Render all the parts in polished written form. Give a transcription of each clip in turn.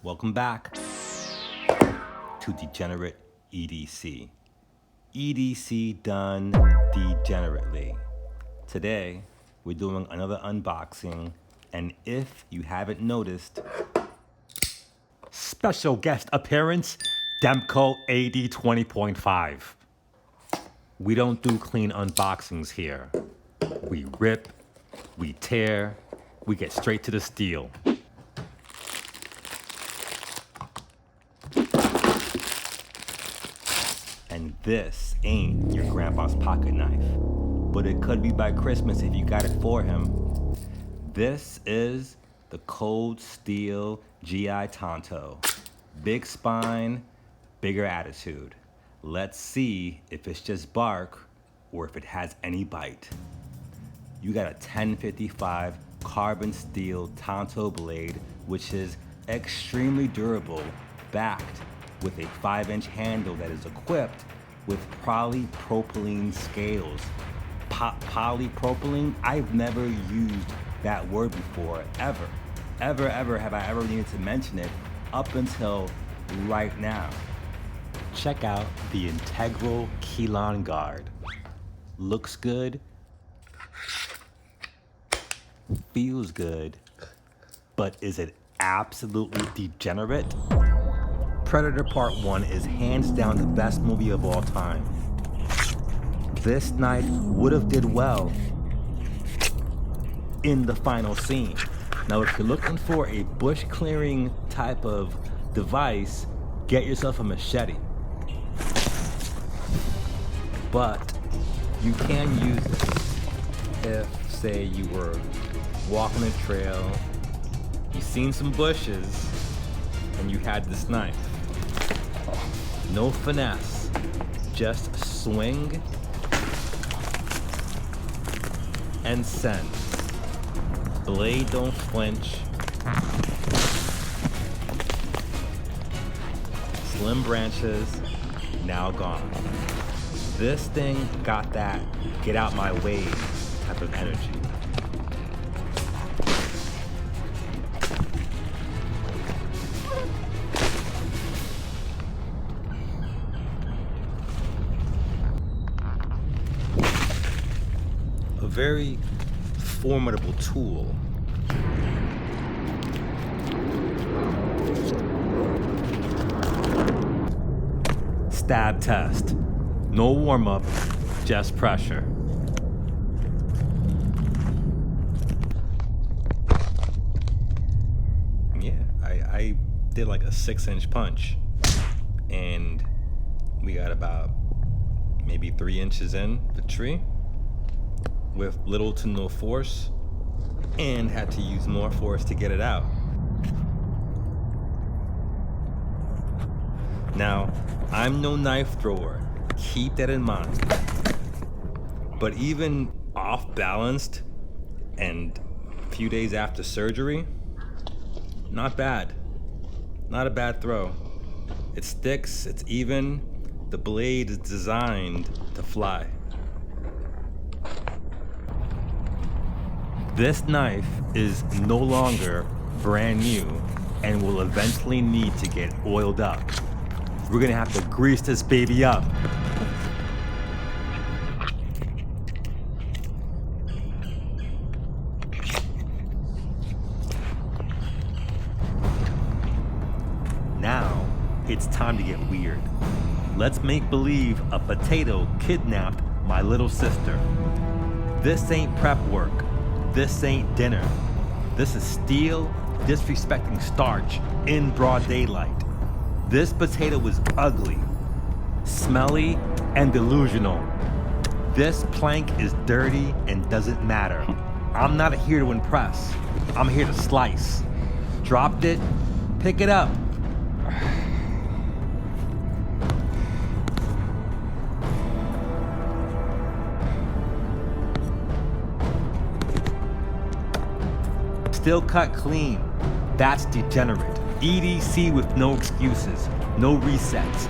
Welcome back to Degenerate EDC. EDC done degenerately. Today, we're doing another unboxing, and if you haven't noticed, special guest appearance, Demko AD20.5. We don't do clean unboxings here. We rip, we tear, we get straight to the steel. And this ain't your grandpa's pocket knife, but it could be by Christmas if you got it for him. This is the Cold Steel GI Tanto. Big spine, bigger attitude. Let's see if it's just bark or if it has any bite. You got a 10.55 carbon steel Tanto blade, which is extremely durable, backed with a 5-inch handle that is equipped with polypropylene scales. Polypropylene, I've never used that word before, ever have I ever needed to mention it up until right now. Check out the integral keylon guard. Looks good, feels good, but is it absolutely degenerate? Predator Part 1 is hands down the best movie of all time. This knife would have did well in the final scene. Now, if you're looking for a bush clearing type of device, get yourself a machete. But you can use this if, say, you were walking a trail, you've seen some bushes, and you had this knife. No finesse, just swing and send. Blade don't flinch. Slim branches, now gone. This thing got that get out my way type of energy. A very formidable tool. Stab test. No warm-up, just pressure. Yeah, I did like a 6-inch punch, and we got about maybe 3 inches in the tree with little to no force, and had to use more force to get it out. Now, I'm no knife thrower, keep that in mind. But even off-balanced and a few days after surgery, not bad. Not a bad throw. It sticks, it's even, the blade is designed to fly. This knife is no longer brand new and will eventually need to get oiled up. We're gonna have to grease this baby up. Now, it's time to get weird. Let's make believe a potato kidnapped my little sister. This ain't prep work. This ain't dinner. This is steel disrespecting starch in broad daylight. This potato is ugly, smelly, and delusional. This plank is dirty and doesn't matter. I'm not here to impress. I'm here to slice. Dropped it, pick it up. Still cut clean. That's degenerate. EDC with no excuses, no resets.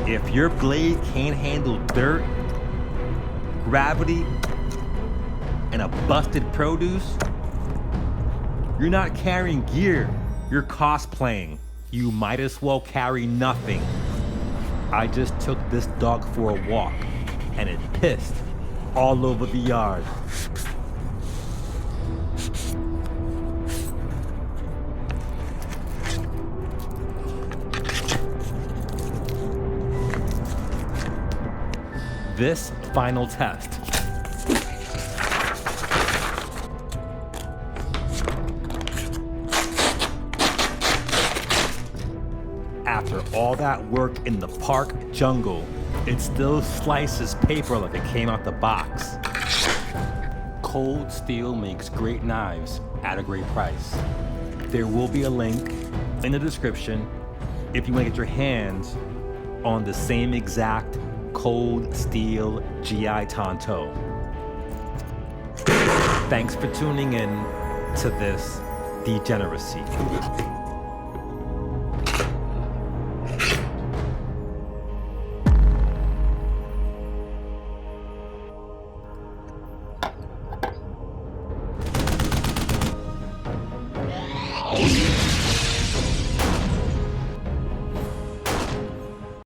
If your blade can't handle dirt, gravity, and a busted produce, you're not carrying gear, You're cosplaying. You might as well carry nothing. I just took this dog for a walk, and it pissed all over the yard. This final test. After all that work in the park jungle, it still slices paper like it came out the box. Cold Steel makes great knives at a great price. There will be a link in the description if you want to get your hands on the same exact Cold Steel GI Tanto. Thanks for tuning in to this degeneracy.